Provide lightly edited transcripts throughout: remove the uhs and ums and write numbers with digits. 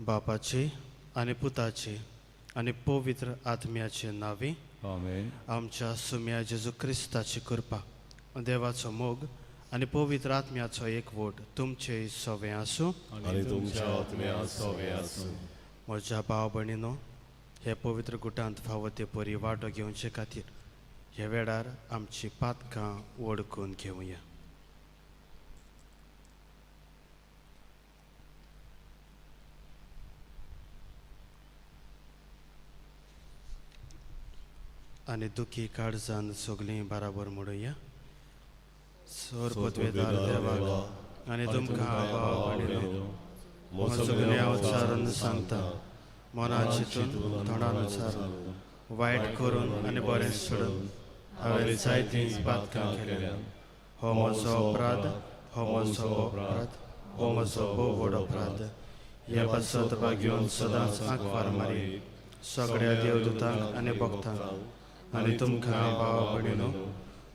बापाचे आणि पुताचे आणि पवित्र आत्म्याचे नावे आमेन. आमच्या सुम्या जेजू ख्रिस्ताची कृपा, देवाचो मोग आणि पवित्र आत्म्याचो एकवट तुमचे सवे आसूं आणि तुमच्या आत्म्या सवे आसूं. म्हज्या भाव भयणीनो, हे पवित्र गुटांत फावो ते परी वांटो घेवचे खातीर ह्या वेळार आमची पातकां वळखून घेवया. आणि दुखी काळजान सगळीं बराबर म्हणुया. सोर पदवेदार देवाक आनी तुमकां भाव भयणीनो, म्हजो गुन्हे हांव चारून सांगता, मनान चिंतून तोंडान उच्चारून वायट करून आनी बरें सोडून हांवें जायतीं पातकां केल्यात. हो म्हजो अपराध, हो म्हजो अपराध, हो म्हजो भोव व्हड अपराध. ह्या पासत घेवन सदांच आंकवार मारी सगळ्या देवदूतांक आनी भक्तांक आनी तुमकां भाव भयणीनो,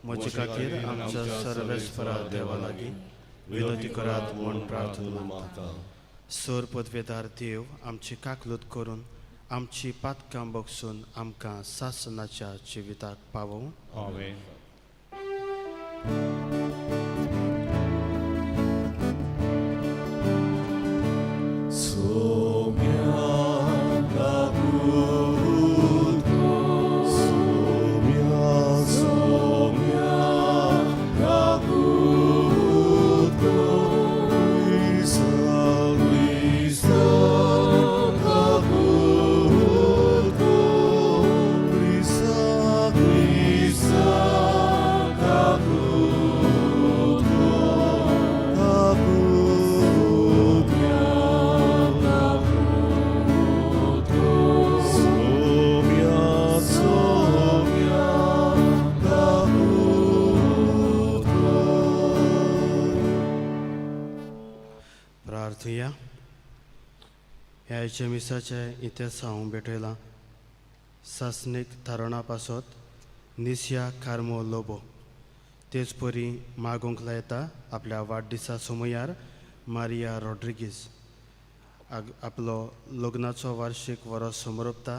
म्हजे खातीर आमच्या सर्वेस्परा देवा लागीं विनोती करात म्हूण प्रार्थना मागता. सोर पदवेदार देव आमची काकलूत करून आमची पातकां बगसून आमकां सासणाच्या जिविताक पावों. आमेन. प्रार्थया. ह्या मिसाचे इतिहास हांव भेटयला सासनीक थारणा पासत निसिया कार्मो लोबो तेच परी मागोंक लायता आपल्या वाडदिसा समयार मारिया रॉड्रिगीज आपलो लग्नाचो वार्षिक वरस समरपता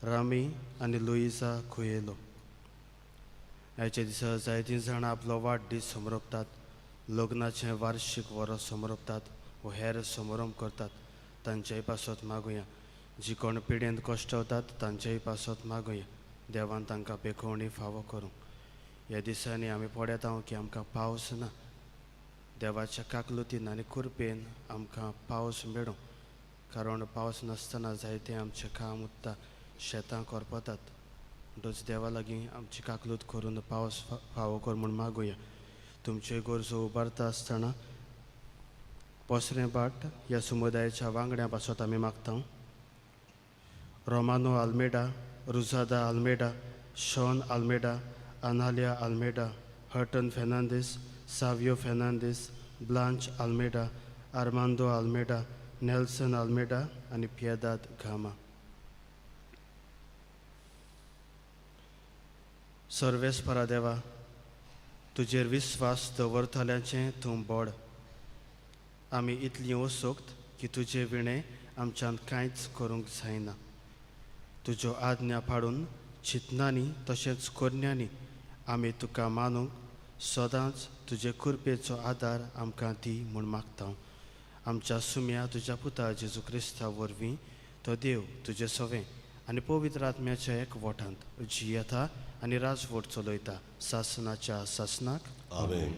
रामी आनी लुइसा खुयेलो. ह्याच्या दिसा जायतीं जाणां आपलो वाडदीस समरपतात, लग्नाचें वार्षिक वरस समरपतात व हेर समारंभ करतात. तांच्याय पासत मागुया. जी कोण पिडेंत कश्टवतात तांच्याय पासत मागुया. देवान तांकां बेखवणी फावो करूं. ह्या दिसांनी आमी पळयत आहों की आमकां पावस ना. देवाच्या काकलुतीन आनी कृपेन आमकां पावस मेळूं, कारण पावस नासतना जायते आमचें काम उत्ता, शेतां करपतात. म्हणटच देवा लागीं आमची काकलूत करून पावस फावो कर म्हूण मागुया. तुमच्यो गरजो उबारता आसतना पोसरें बाट ह्या समुदायाच्या वांगड्या पासत आमी मागता. रोमानो आल्मेडा, रुजादा आल्मेडा, शॉन आल्मेडा, आनालिया आल्मेडा, हर्टन फेर्नांदीस, सावियो फेर्नांदीस, ब्लांच आल्मेडा, आर्मांदो आल्मेडा, नेल्सन आल्मेडा आनी पिएदाद गामा. सर्वेस्परा देवा, तुजेर विस्वास दवरतल्याचें तूं बोड. आमी इतली ओसोक्त की तुजे विणे आमच्यान कांयच करूंक जायना. तुज्यो आज्ञा पाडून चिंतनांनी तशेंच कोरण्यांनी आमी तुका मानूंक सदांच तुजे कृपेचो आदार आमकां दी म्हूण मागता. आमच्या सुम्या तुज्या पुता जेजू क्रिस्ता वरवीं तो देव तुजे सवें आनी पवित्र आत्म्याच्या एकवटांत जी येता आनी राजवट चलयता सासनाच्या सासनाक. आमेन.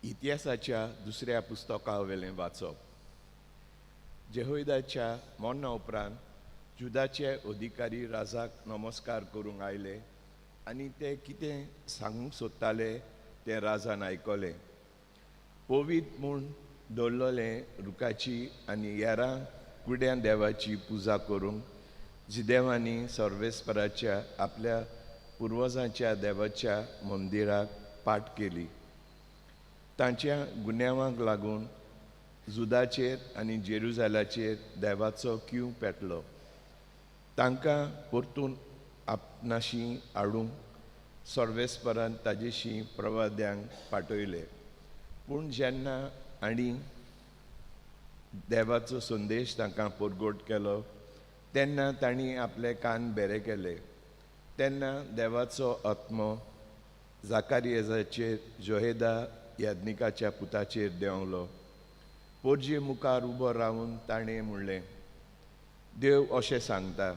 इतिहासाच्या दुसऱ्या पुस्तका वेलें वाचप. जेहोयदाच्या मरणा उपरांत जुदाचे अधिकारी राजाक नमस्कार करूंक आयले आनी ते कितें सांगूंक सोदताले तें राजान आयकलें. पवित्र म्हूण दवरलेले रुखाची आनी हेरां कुड्या देवाची पुजा करूंक जिदेवांनी सर्वेस्पराच्या आपल्या पुर्वजांच्या देवाच्या मंदिराक पाट केली. तांच्या गुन्यांवांक लागून जुदाचेर आनी जेरुजाल्याचेर देवाचो क्यू पेटलो. तांकां परतून आपणाशी हाडूंक सर्वेस्परान ताजेशी प्रवाद्यांक पाठयले. पूण जेन्ना आनी देवाचो संदेश तांकां परगट केलो तेन्ना तांणी आपले कान बेरे केले. तेन्ना देवाचो आत्मो जाकारियाचेर जोहेदा याज्ञिकाच्या पुताचेर देंवलो. पोरजे मुखार उबो रावन ताणें म्हणलें, देव अशें सांगता,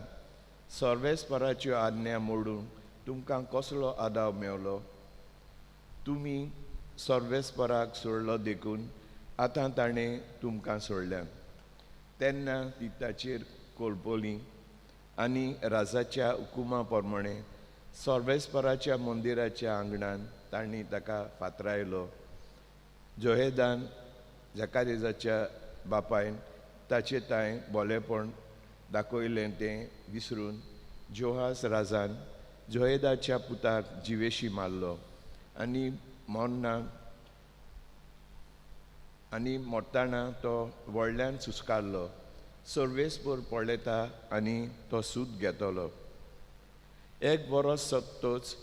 सर्वेस्पराच्यो आज्ञा मोडून तुमकां कसलो आदाव मेवलो? तुमी सर्वेस्पराक सोडलो देखून आतां ताणें तुमकां सोडल्या. तेन्ना ती ताचेर कोलपोली आनी राजाच्या हुकुमा प्रमाणें सर्वेस्पराच्या मंदिराच्या आंगणान तांणी ताका फातरायलो. जोहेदान जाकारियाच्या बापायन ताचे तांय बोलेपण दाखयलें तें विसरून जोहास राजान जोहेदाच्या पुताक जिवेशी मारलो आनी मोडटाना तो व्हडल्यान सुस्कारलो. सर्वेस्पर पळयता आनी तो सूत घेतलो. एक बरोस सत्तोच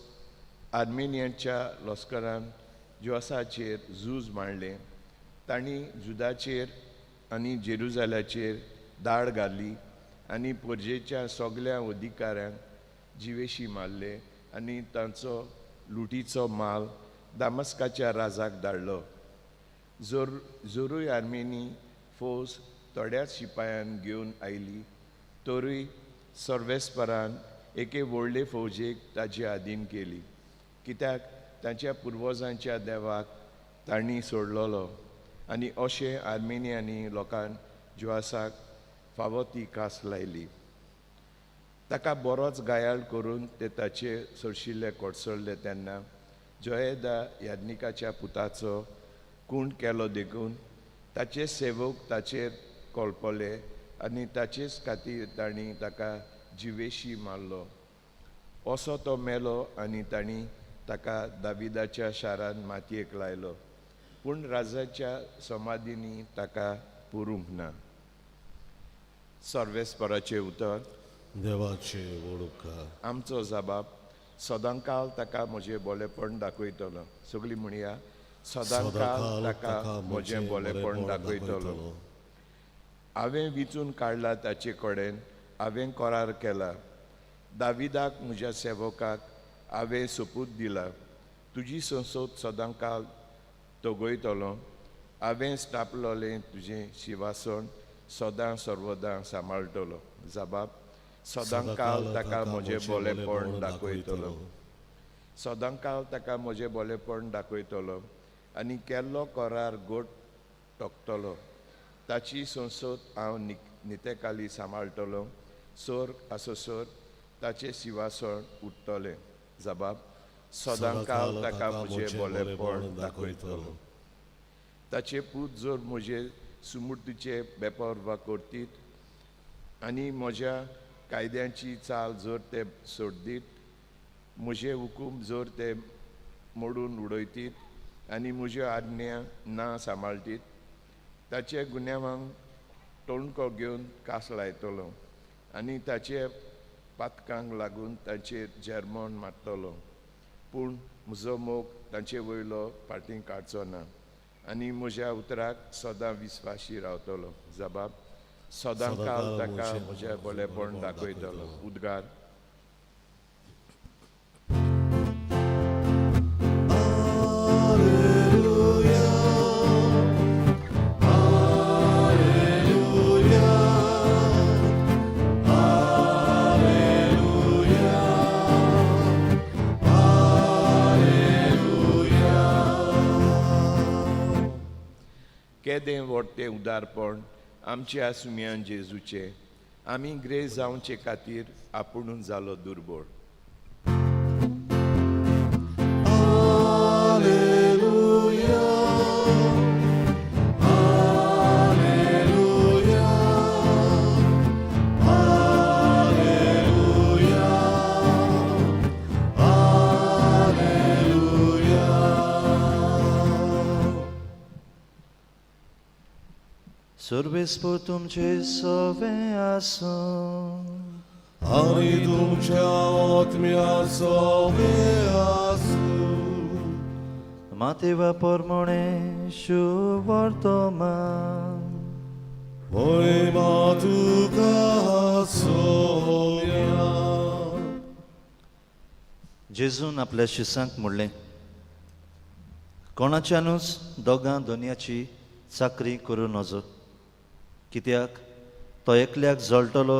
आर्मेनियांच्या लश्करान जोआसाचेर झूज मांडलें. तांणी जुदाचेर आनी जेरुजाल्याचेर दाड घाली आनी पर्जेच्या सगळ्या अधिकाऱ्यांक जिवेशी मारले आनी तांचो लुटीचो माल दामस्काच्या राजाक धाडलो. जोरूय आर्मेनी फौज थोड्याच शिपायान घेवन आयली तोरूय सर्वेस्परान एके व्हडले फौजेक ताचे आधीन केली, कित्याक तांच्या पुर्वजांच्या देवाक तांणी सोडलोलो आनी अशें आर्मेनियांनी लोकांन जोआसाक फावो ती कास लायली. ताका बरोच घायाळ करून ते ताचे सरशिल्ले कोडसरले तेन्ना जोहेदा याज्ञिकाच्या पुताचो खूण केलो देखून ताचे सेवक ताचेर कोलपले आनी ताचेच खातीर तांणी ताका जिवेशी मारलो. असो तो मेलो आनी तांणी ताका दाविदाच्या शारान मातयेक लायलो. पूण राजाच्या समाधींनी ताका पुरूंक ना. सर्वेस्पराचें उतर. देवाचे वळखा. आमचो जबाब. सदांकाल ताका म्हजें बोलेपण दाखयतलो. सगळीं म्हणया, सदांकाल ताका म्हजें बोलेपण दाखयतलो. हांवें विचून काडला ताचे कडेन, हांवें करार केला. दाविदाक म्हज्या सेवकाक हांवें सोपूत दिला. तुजी संसद सदांकाल तोगयतलो. हांवें स्थापलोलें तुजें शिवासन सदां सर्वदां सांबाळटलो. जबाब. सदांकाल ताका म्हजें बोलेपण दाखयतलो. सदांकाल ताका म्हजें बोलेपण दाखयतलो आनी केल्लो करार गोट टोकतलो. ताची संसद हांव नितेकाली सांबाळटलो. सोर आसोसोर ताचें शिवासन उरतलें. जबाब. सदांकाल ताका म्हजें बोलेपण दाखयतलो. ताचे पूत जर म्हजे सुमूर्तीचे बेपरवा करतीत आनी म्हज्या कायद्यांची चाल जर ते सोडीत, म्हजे हुकूम जर ते मोडून उडयतीत आनी म्हज्यो आज्ञा ना सांबाळटीत, ताचे गुन्यांवांक तोणको घेवन कास लायतलो आनी ताचे पातकांक लागून तांचेर जर्मोन मारतलो. पूण म्हजो मोग तांचे वयलो फाटीं काडचो ना आनी म्हज्या उतराक सदां विस्वाशी रावतलो. जबाब: सदां काल ताका म्हजें बरेपण दाखयतलो. उद्गार: केदें व्हडटें उदारपण आमच्या सुम्यान जेजूचें. आमी ग्रेस जावचे खातीर आपुणूच जालो दुर्बळ. Sorbespor तुमचे सवे आसूं आणि तुमच्या आत्म्याचो आसूं. मातेवा पोरमोणे शुभ वर्तमान Moima tuka soya. जेजून आपल्या शिसांक म्हणलें, कोणाच्यानूच दोगां दोनयाची चाकरी करूं नजो, कित्याक तो एकल्याक जळटलो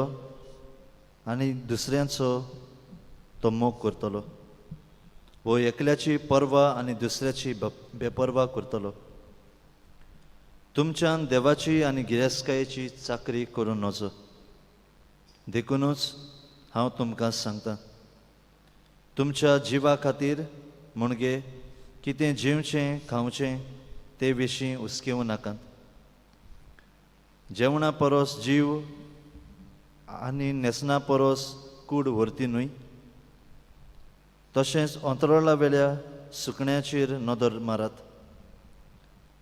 आनी दुसऱ्यांचो तो मोग करतलो, वो एकल्याची परवा आनी दुसऱ्याची बेपरवा करतलो. तुमच्यान देवाची आनी गिरेस्तकायेची चाकरी करूं नजो. देखूनच हांव तुमकां सांगतां, तुमच्या जिवा खातीर म्हणगे कितें जेवचें खावचें ते विशीं हुस्केवूं नाकात. जेवणा परोस जीव आनी न्हेसना परोस कूड व्हरती न्हय. तशेंच अंतरोळा वेल्या सुकण्याचेर नदर मारात.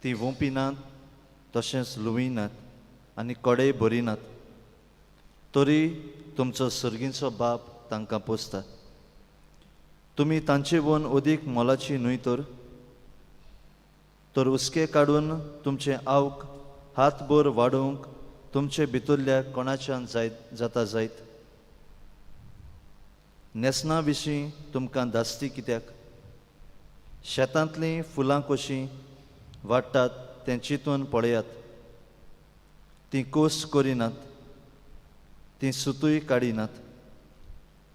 ती वोंपिनात, तशेंच लुविनात आनी कोडेय भरिनात, तरी तुमचो सर्गीचो बाप तांकां पोसता. तुमी तांचे वोन ओदीक मोलाची न्हय तर उस्के काडून तुमचें आवक हातभर वाडोवंक तुमचे भितरल्या कोणाच्यान जाता जायत. न्हेसना विशीं तुमकां दास्ती कित्याक? शेतांतलीं फुलां कशीं वाडटात तें चिंतून पळयात. तीं कोस करिनात, तीं सुतूय काडिनात.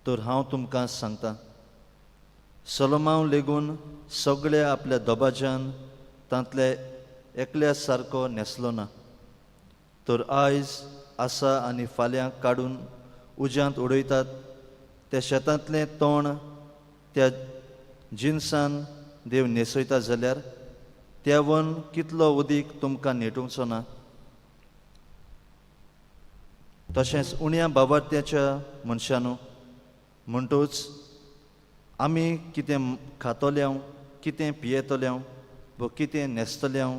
तर हांव तुमकां सांगतां, सोलोमांव लेगून सगळ्या आपल्या दोबाज्यान तांतल्या एकल्या सारको न्हेसलो ना. तर आयज आसा आनी फाल्यां काडून उज्यांत उडयतात त्या शेतांतलें तोंड त्या जिन्सान देव न्हेसयता जाल्यार त्या वन कितलो उदीक तुमकां नेटूंचो ना. तशेंच उण्या बाबार्थ्याच्या मनशानू म्हणटूच आमी कितें खातोल्याव, कितें पियेतोल्याव वा कितें न्हेसतल्याव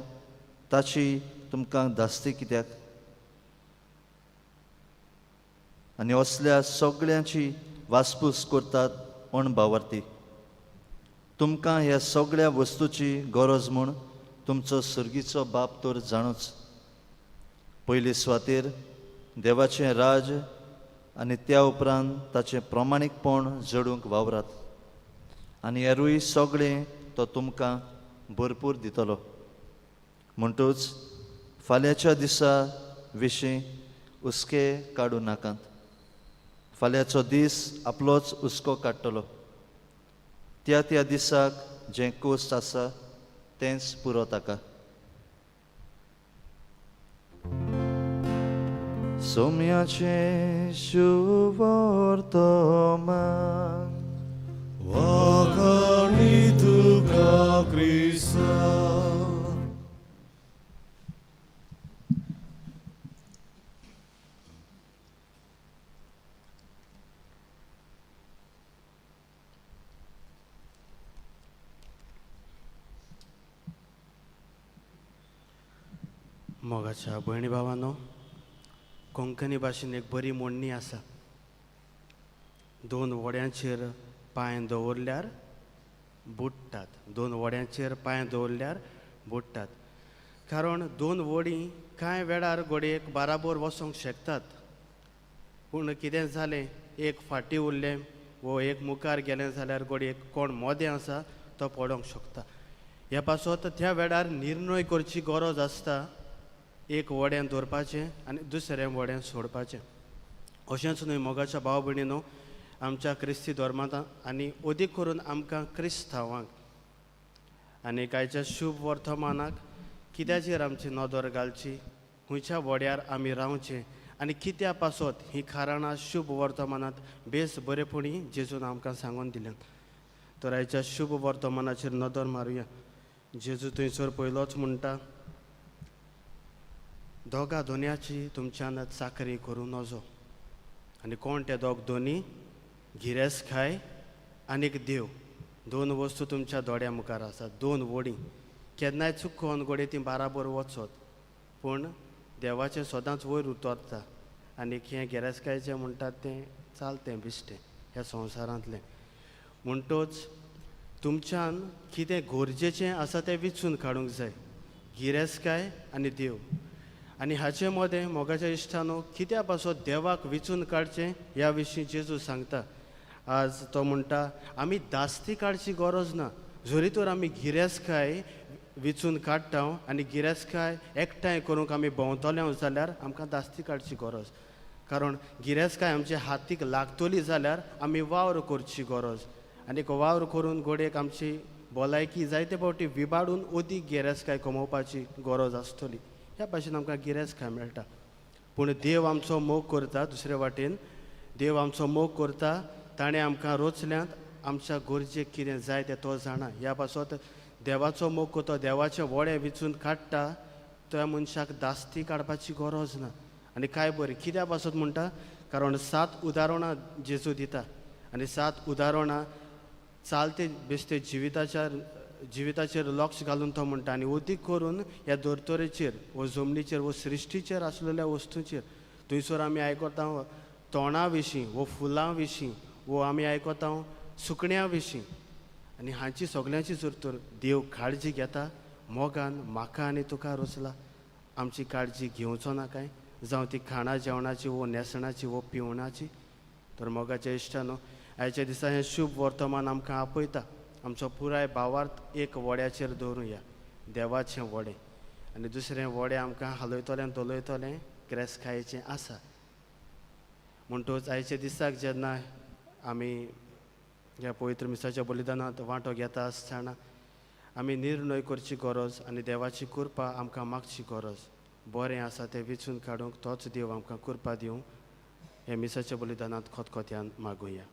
ताची तुमकां दास्ती कित्याक? आनी असल्या सगळ्यांची वासपूस करतात अण बावार्थी. तुमकां ह्या सगळ्या वस्तूची गरज म्हूण तुमचो सर्गीचो बाप तर जाणूच. पयली सुवातेर देवाचें राज आनी त्या उपरांत ताचें प्रमाणीकपण जडूंक वावरात, आनी हेरूय सगळें तो तुमकां भरपूर दितलो. म्हणटूच फाल्यांच्या दिसा विशीं हुस्के काडूं नाकात. फाल्यांचो दीस आपलोच हुस्को काडटलो. त्या दिसाक जें कोस्त आसा तेंच पुरो ताका. सोम्याचें शुभ वर्तमान Wakani tuka Krista. मोगाच्या भयणी भावांनो, कोंकणी भाशेन एक बरी मोडणी आसा, 2 वड्यांचेर पांय दवरल्यार बुडटात, 2 वड्यांचेर पांय दवरल्यार बुडटात. कारण 2 वडी कांय वेळार घोडयेक बाराबर वचोंक शकतात, पूण कितें जालें, एक फाटीं उरलें वो एक मुखार गेलें जाल्यार घोडयेक कोण मोदें आसा तो पडोंक शकता. ह्या पासत त्या वेळार निर्णय करची गरज आसता, एक वड्यान दवरपाचें आनी दुसरें वड्यान सोडपाचें. अशेंच न्हय मोगाच्या भाव भयणीनो, आमच्या क्रिस्ती धर्मांत आनी अदीक करून आमकां क्रिस्तांवांक आनी कांयच्या शुभ वर्तमानाक कित्याचेर आमची नदर घालची, खंयच्या वड्यार आमी रावचें आनी कित्या पासत ही खाराणां शुभ वर्तमानांत बेस बरेपणी जेजून आमकां सांगून दिल्यात. तर आयच्या शुभ वर्तमानाचेर नदर मारुया. जेजू थंयसर पयलोच म्हणटा, दोगा दोनयाची तुमच्यान चाकरी करूं नजो. आनी कोण ते दोनी? गिरेस्तकाय आनीक देव. 2 वस्तू तुमच्या दोळ्या मुखार आसात, 2 वडी. केन्नाय चुकोन घोडये ती बाराबर वचत, पूण देवाचें सदांच वयर उतरता. आनी हें गिरेस्तकायचें म्हणटात तें चालतें बिश्टें ह्या संवसारांतलें. म्हणटच तुमच्यान कितें गरजेचें आसा तें विचून काडूंक जाय, गिरेस्तकाय आनी देव. आनी हाचे मदें मोगाच्या इश्टानो कित्या पासत देवाक विचून काडचें ह्या विशीं जेजू सांगता. आज तो म्हणटा, आमी दास्ती काडची गरज ना. जरी तर आमी गिरेस्तकाय विचून काडटा आनी गिरेस्तकाय एकठांय करूंक आमी भोंवतले जाल्यार आमकां दास्ती काडची गरज. कारण गिरेस्तकाय आमच्या हातीक लागतली जाल्यार आमी वावर करची गरज. आनीक वावर करून घोडयेक आमची भलायकी जायते फावटी विबाडून अदीक गिरेस्तकाय कमोवपाची गरज आसतली. ह्या भाशेन आमकां गिरेस्तकाय मेळटा. पूण देव आमचो मोग करता. दुसरे वाटेन देव आमचो मोग करता, ताणें आमकां रोचल्यांत आमच्या गरजेक कितें जाय तें तो जाणा. ह्या पासत देवाचो मोग करता, देवाचें वडें विचून काडटा, त्या मनशाक दास्ती काडपाची गरज ना. आनी काय बरें कित्या पासत म्हणटा, कारण 7 उदाहरणां जेजू दिता आनी 7 उदाहरणां चालते बेश्टे जिविताचेर लक्ष घालून तो म्हणटा. आनी अदीक करून ह्या धर्तरेचेर वो जमनीचेर वो सृश्टीचेर आसलेल्या वस्तूंचेर थंयसर आमी आयकता तोंडा विशीं वो फुलां विशीं, वो आमी आयकता सुकण्यां विशीं. आनी हांची सगळ्यांची जर तर देव काळजी घेता, मोगान म्हाका आनी तुका रोचला आमची काळजी घेवचो ना काय, जावं ती खाणा जेवणाची वो न्हेसणाची वो पिवणाची. तर मोगाच्या इश्टानो, आयच्या दिसा हें शुभ वर्तमान आमकां आपयता. आमचो पुराय भावार्थ एक वड्याचेर दवरुया, देवाचें वडें. आनी दुसरें वडें आमकां हालयतलें दोलयतलें गिरेस्तकायेचें आसा. म्हणटच आयच्या दिसाक जेन्ना आमी ह्या पवित्र मिसाच्या बलिदानांत वांटो घेता आसतना आमी निर्णय करची गरज आनी देवाची कृपा आमकां मागची गरज. बरें आसा तें विचून काडूंक तोच देव आमकां कृपा दिवं. हे मिसाच्या बलिदानांत खोतखोत्यान मागुया.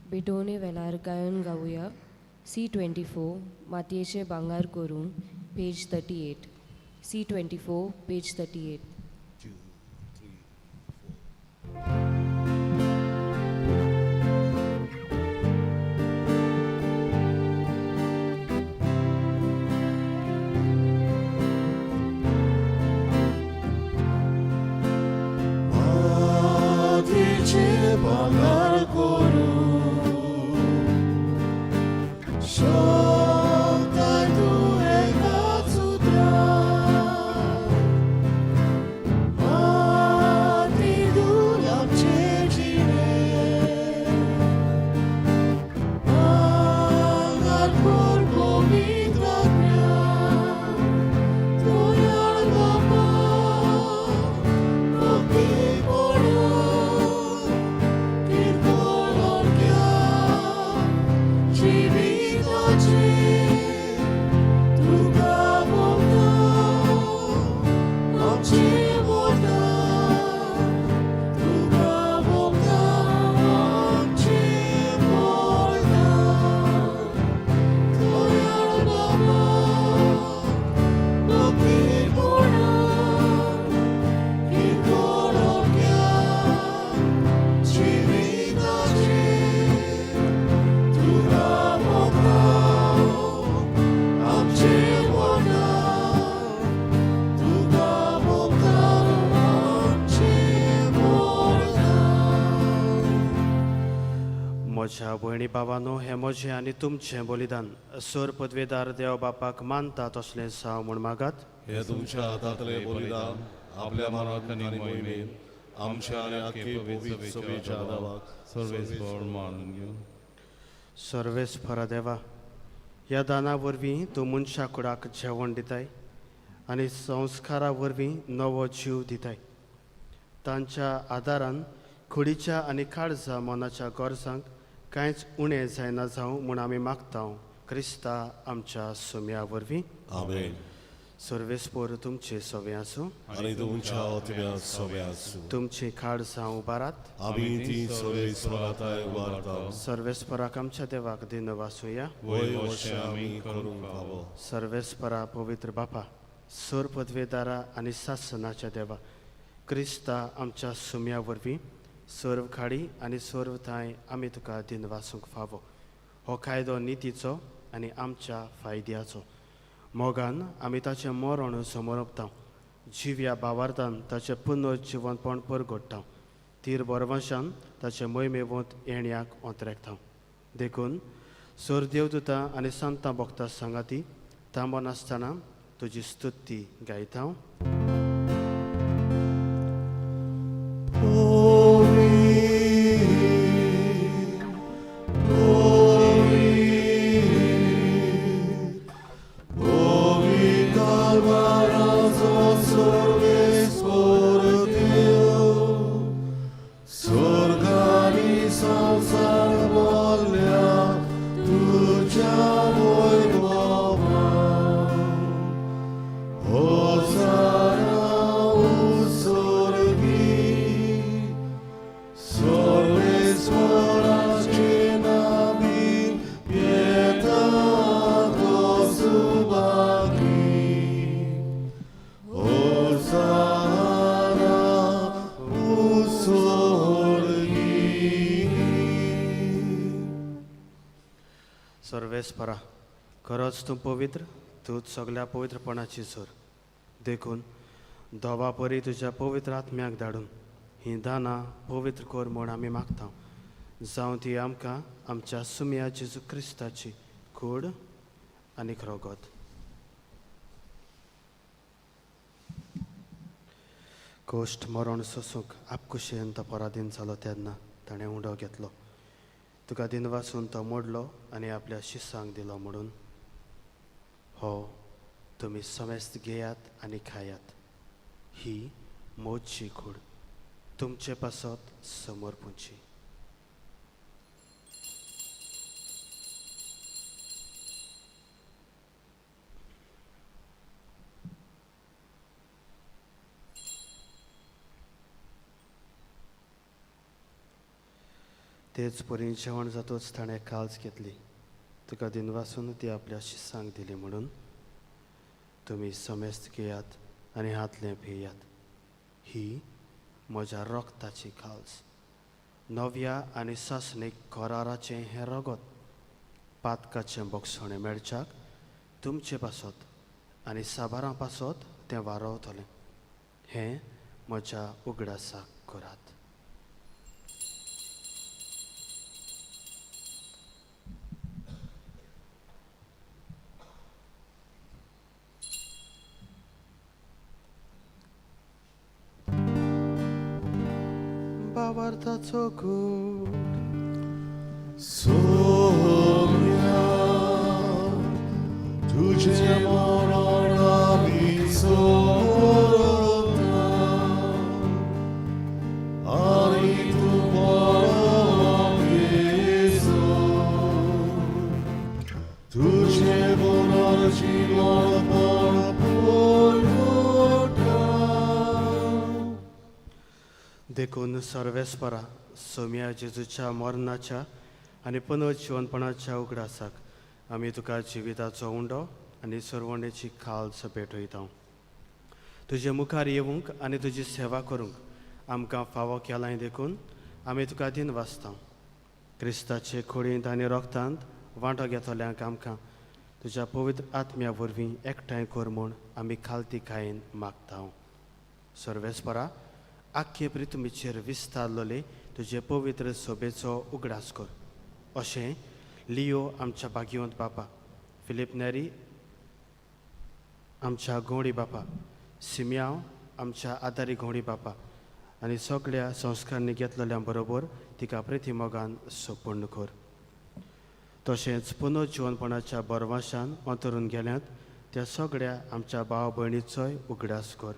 बेटोने वेलार गायन गावुया. C24 मातयेचे भांगार करून page 38. C24 page 38. 마티체 방ар 코루 Shoktai tu ekatsutra Mati du lapchechine Agar korpo mitratnya Toyar bapa Bhakti poro Kirtanor kya Jivita माझ्या भयणी भावांनो, हे म्हजें आनी तुमचें बलिदान सोर पदवेदार देव बापाक मानता तसलें साव म्हूण मागात. हे तुमच्या हातांतले बलिदान आपल्या मनाक आनी मोहिमेन आमच्या आनी आख्खे पवित्र सभेच्या नांवाक सर्वेस्पर मानून घेऊ. सर्वेस्परा देवा, ह्या दाना वरवीं तूं मनशा कुडाक जेवण दिताय आनी संस्कारा वरवीं नवो जीव दिताय. तांच्या आदारान कुडीच्या आनी काळजा मनाच्या गरजांक कांयच उणें जायना जावं म्हूण आमी मागता. क्रिस्ता आमच्या सुम्या वरवीं. आमेन. सर्वेस्पर तुमचे सवे आसूं. आनी तुमच्या आत्म्या सवे आसूं. तुमची काळजां उबारात. आमी ती सर्वेस्पराताय उबारता. सर्वेस्पराक आमच्या देवाक दिन वासुया. वय अशें आमी करूंक फावो. सर्वेस्परा पवित्र बापा, सोर पदवेदारा आनी सासनाच्या देवा, क्रिस्ता आमच्या सुम्या वरवीं सर्व खाडी आनी सर्व थाय आमी तुका दिन वासूंक फावो. हो कायदो नितीचो आनी आमच्या फायद्याचो. मोगान आमी ताचें मरण समोरपता. जिव्या भावार्थान ताचें पुनर्जिवनपण परगडटा. तीर बरवंशान ताचे मोहिमेवंत येण्याक ओंतरेकता. देखून सोर देवदूतां आनी संतां भोगता सांगाती थांबोन आसतना तुजी स्तुती गायता. सर्वेस्परा, खरोच तूं पवित्र, तूंच सगळ्या पवित्रपणाची झर. देखून दोवा परी तुज्या पवित्र आत्म्याक धाडून ही दानां पवित्र कर म्हूण आमी मागता. जावं ती आमकां आमच्या सुम्या जेजू क्रिस्ताची कूड आनी रगत. कोश्ट मरण सोसूंक आपकुशेन तो पराधीन जालो तेन्ना ताणें उंडो घेतलो. तुका दिन वासून तो मोडलो आनी आपल्या शिसांक दिलो म्हणून हो तुमी समेस्त घेयात आनी खायात. ही मोजची कूड तुमचे पासत समोर पुंची. तेच परी जेवण जातूच ताणें काल्स घेतली. तुका दिन वासून ती आपल्या शिसांक दिली म्हणून तुमी समेस्त घेयात आनी हातलें पियात. ही म्हज्या रोगताची काल्स, नव्या आनी सासणीक कराराचें हें रगत. पातकाचें बोगसणें मेळच्याक तुमचे पासत आनी साबारां पासत तें वारवतलें. हें म्हज्या उगडासाक करात. भावार्थाचो कूड सोम्या तुझे मरण आमी सोरता आनी तूं मरण येसो तुझे पुनर्जीवन देखून सर्वेस्परा सोम्या जेजूच्या मरणाच्या आनी पुनर्जीवनपणाच्या उगडासाक आमी तुका जिविताचो उंडो आनी सरवणेची खाल्स भेटयता. तुजे मुखार येवंक आनी तुजी सेवा करूंक आमकां फावो केलाय. देखून आमी तुका दिन वाचता. क्रिस्ताचे खोडींत आनी रोगतांत वांटो घेतल्यांक आमकां तुज्या पवित्र आत्म्या वरवीं एकठांय कर म्हूण आमी खालती खायेन मागता. सर्वेस्परा, आख्खे प्रितुमीचेर विस्तारलोले तुजे पवित्र सोबेचो उगडास कर. अशें लियो आमच्या भाग्यवंत बापा, फिलीप नॅरी आमच्या गवळी बापा, सिमियांव आमच्या आदारी गवळी बापा आनी सगळ्या संस्कारांनी घेतलेल्या बरोबर तिका प्रिती मोगान सोपूर्ण कर. तशेंच पुनर्जीवनपणाच्या बरवाशान अंतरून गेल्यांत त्या सगळ्या आमच्या भाव भयणीचोय उगडास कर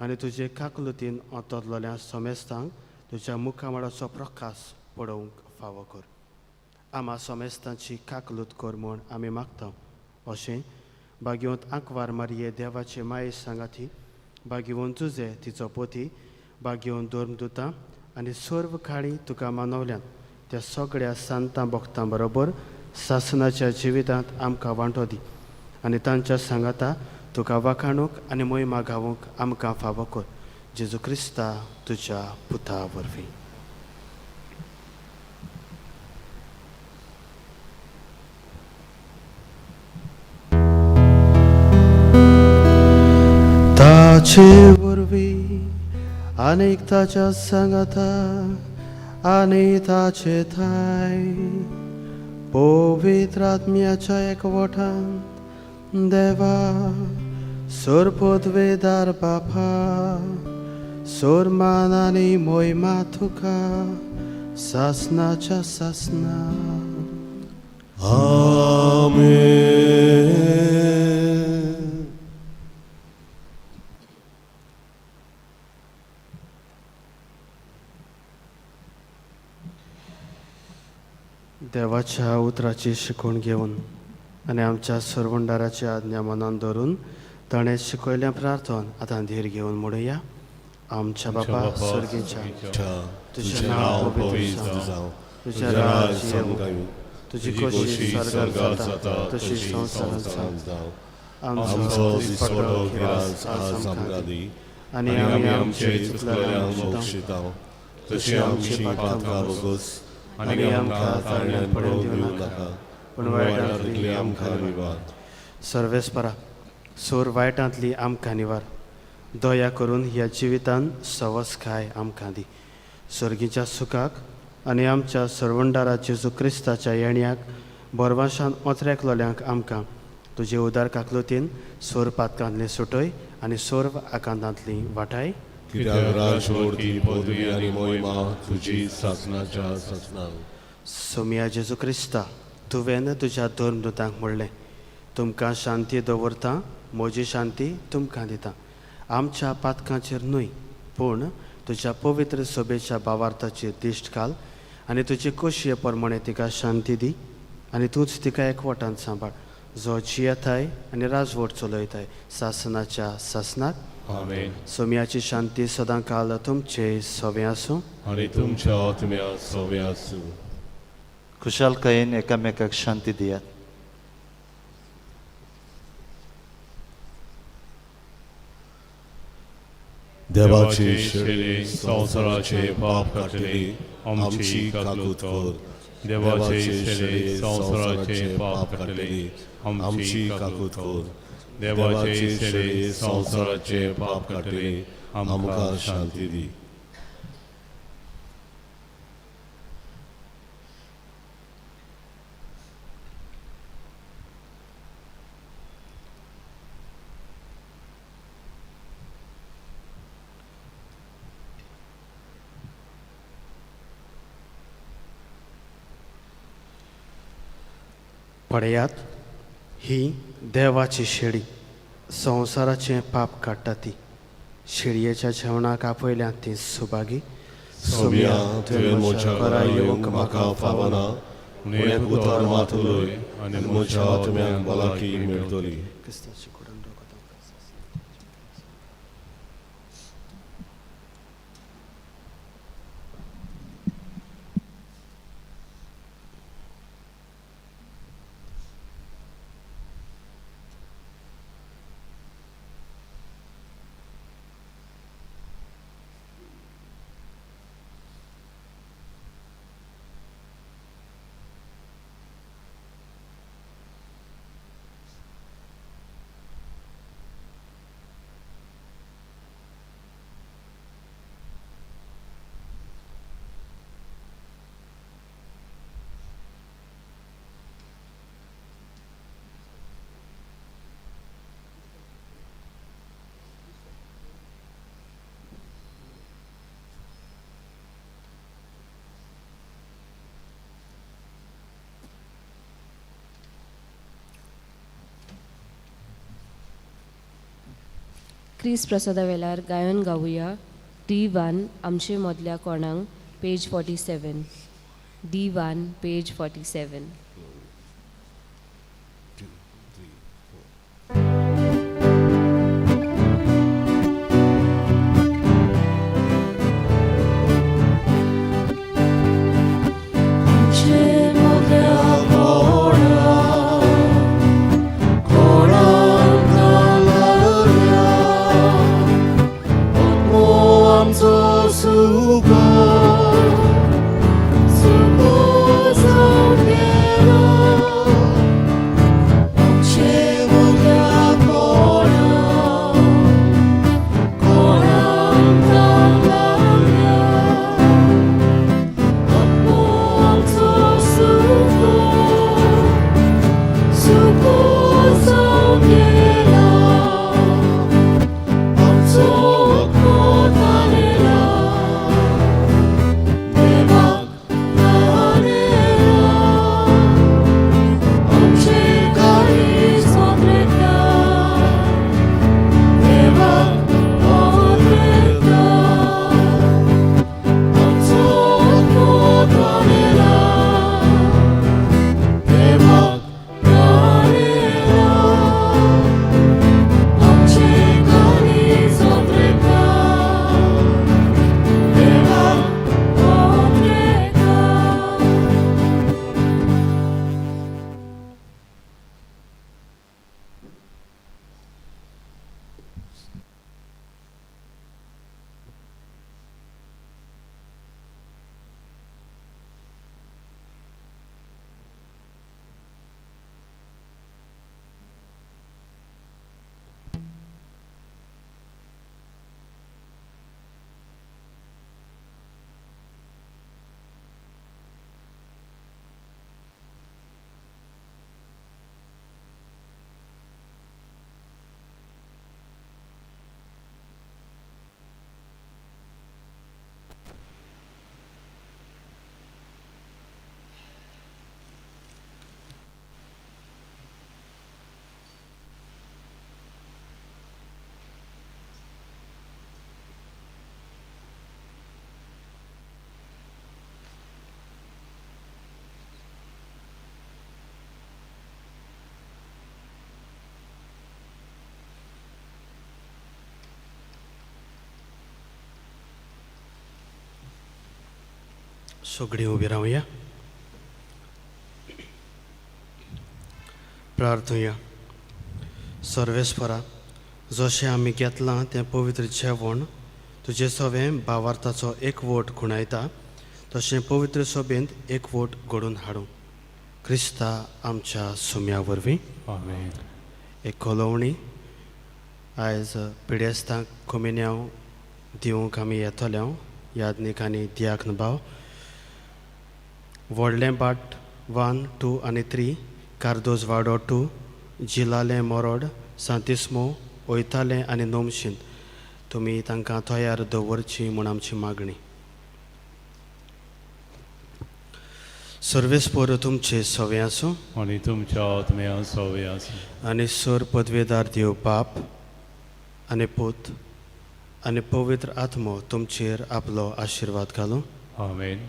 आनी तुजे काकलुतीन अंतरलेल्या समेस्तांक तुज्या मुखामळाचो प्रकाश पडोवंक फावो कर. आम्हा समेस्तांची काकलूत कर म्हूण आमी मागता. अशें भाग्यवंत आंकवार मारये देवाचे माये सांगाती, भाग्यवंत जुजे तिचो पोती, भाग्यवंत धर्मदुतां आनी सर्व काळी तुका मानवल्यान त्या सगळ्या सांतां भक्तां बरोबर सासणाच्या जिवितांत आमकां वांटो दी आनी तांच्या सांगाता तुका वाखाणूक आनी मोहिमा गावूंक आमकां फावो कर. जेजू क्रिस्ता तुज्या पुता वरवीं. ताचे वरवीं आनीक ताच्या सांगाता आनी ताचे थाय पवित्र आत्म्याच्या एकवटान देवा सोरपोतवेदार बापा सोरमान आनी मोहिमा तुका सासनाच्या सासना. आमेन. देवाच्या उतराची शिकवण घेवन आनी आमच्या सर्वंडाराची आज्ञा मनान धरून ताणें शिकयल्या प्रार्थन आतां धीर घेवन म्हणुया. आमच्या बापा सर्गीच्या तुजें नांव पवित्र जावं, तुजें राज्य येवं, तुजी कशी स्वर्गांत जाता तशी संवसारांत जावं. आमचो दिसपडो गिरास आज आमकां दी आनी आमी आमचे चुकलेल्यांक बक्षिता तशी आमची पातकां बोगोस आनी आमकां तारण्यांत पडूंक दिवं नाका पूण वायटांतली आमकां निवार. सर्वेस्परा सोर वायटांतली आमकां निवार. दया करून ह्या जिवितान सवस्काय आमकां दी. सर्गीच्या सुखाक आनी आमच्या सर्वंडारा जेजू क्रिस्ताच्या येण्याक बरवाशान ओतरेकलोल्यांक आमकां तुजे उदार काकलुतीन सोर पातकांतली सुटय आनी सोर्व आकांतांतली वाटाय. कित्याक राजवटी पदवी आनी मोहिमा तुजी सासनाच्या सासनां. सोम्या जेजू क्रिस्ता तुवें तुज्या धर्मदुतांक म्हणलें, तुमकां शांती दवरता, म्हजी शांती तुमकां दिता. आमच्या पातकांचेर न्हय पूण तुज्या पवित्र सोबेच्या भावार्थाचेर दिश्ट घाल आनी तुजे खोशये प्रमाणे तिका शांती दी आनी तूंच तिका एकवटान सांबाळ, जो जियेताय आनी राजवट चलयताय सासनाच्या सासनाक. आमेन. सोम्याची शांती सदां काल तुमचे सोबे आसूं आनी तुमच्या आत्म्या सोबे आसूं. खुशालकायेन एकामेकाक शांती दियात. देवाची शेळी संवसाराचे पाप काडटली आमची काकूत कर. देवाचे शेळी संवसाराचे पाप काडटली आमची काकूत कर. देवाचे शेळी संवसाराचे पाप काडटली आमकां शांती दी. पळयात ही देवाची शेळी संवसाराचें पाप काडटा ती. शेळयेच्या जेवणाक आपयल्यान ती सुभागी. सोम्या तुवें म्हज्या घरा येवंक म्हाका फावना, पूण एक उतर मात उलय आनी म्हज्या आत्म्याक भलायकी मेळटली. क्रिस्ताची कुडण रोखता. क्रिस प्रसादा वेल्यार गायन गावुया D1 आमचे मदल्या कोणांक पेज 47. D1 page 47. आमचे मदल्या कोणाक लागल्या आत्मो आमचो सुको जावन गेलो. आमचे मदल्या कोणाक लागल्या आत्मो आमचो सुको जावन गेलो. आमचो आत्मो ताणेला देवाक ताणेला. आमचे काळीज ओद्रेता देवाक ओद्रेता. आमचो आत्मो ताणेला देवाक ताणेला. आमचे काळीज ओद्रेता देवाक ओद्रेता. सगळीं उबी रावया. प्रार्थुया. सर्वेस्परा, जशें आमी घेतलां तें पवित्र जेवण तुजे सवें भावार्थाचो एकवट खुणायता तशें पवित्र सभेंत एकवट घडोवन हाडूं. क्रिस्ता आमच्या सुम्या वरवीं. आमेन. एक खोलोवणी. आयज पिडेस्तांक कोमिन्यांव दिवंक आमी येतल्यो यादनीक आनी दियाक्न भाव. व्हडलें बाट 1, 2 आनी 3, कार्दोज वाडो 2, जिलालें मोरोड, सांतिस्मो, ओयतालें आनी नोमशीन तुमी तांकां तयार दवरची म्हूण आमची मागणी. सर्वेस्पर तुमचे सवे आसूं आनी तुमच्या आत्म्या सवे आसूं. आनी सर पदवेदार देव बाप आनी पूत आनी पवित्र आत्मो तुमचेर आपलो आशिर्वाद घालूं. आमेन.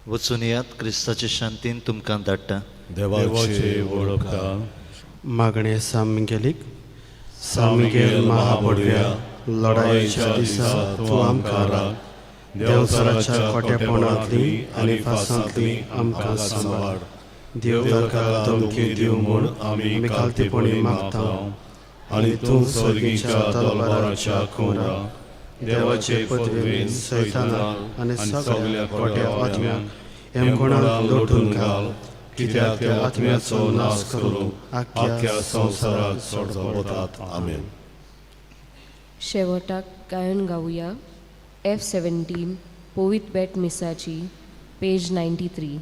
वचून यात, क्रिस्ताचे शांतीन तुमकां धाडटा. देवाचे वळखता. मागणे सामगेलीक. सामगेल महाबडव्या लढायेच्या दिसा तूं आमकां राख. देवसराच्या खोटेपणांतली आनी फासांतली आमकां सांबाळ. देव ताका धमकी दिव म्हूण आमी खालतीपणी मागता. आनी तूं सर्गीच्या तलवाराच्या कोरा देवाचे पदवेन सैतानाक आनी सगळ्या खोट्या आत्म्यांक हेमखोणाक लोटून घाल. कित्याक त्या आत्म्याचो नाश करून आख्या संवसाराक सोडतात. आमेन. शेवटाक गायन गावुया F17 पोवीत बेट मिसाची page 93.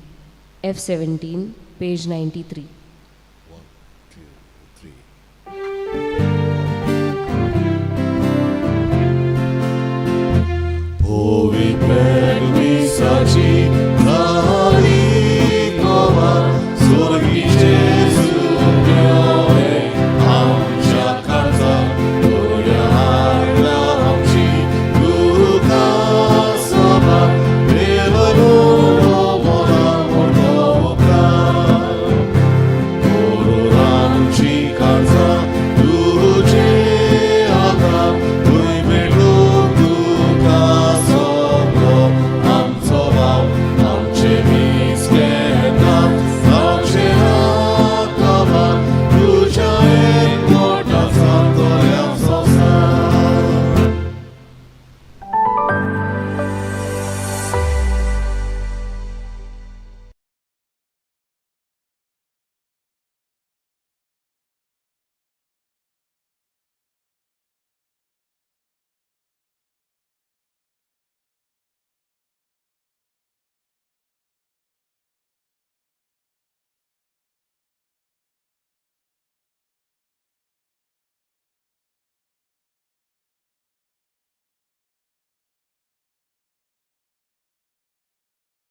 F17 page 93. Powiedz misaci dali nowa, surgi Jezu miłe, amcia karta तुझी काळजा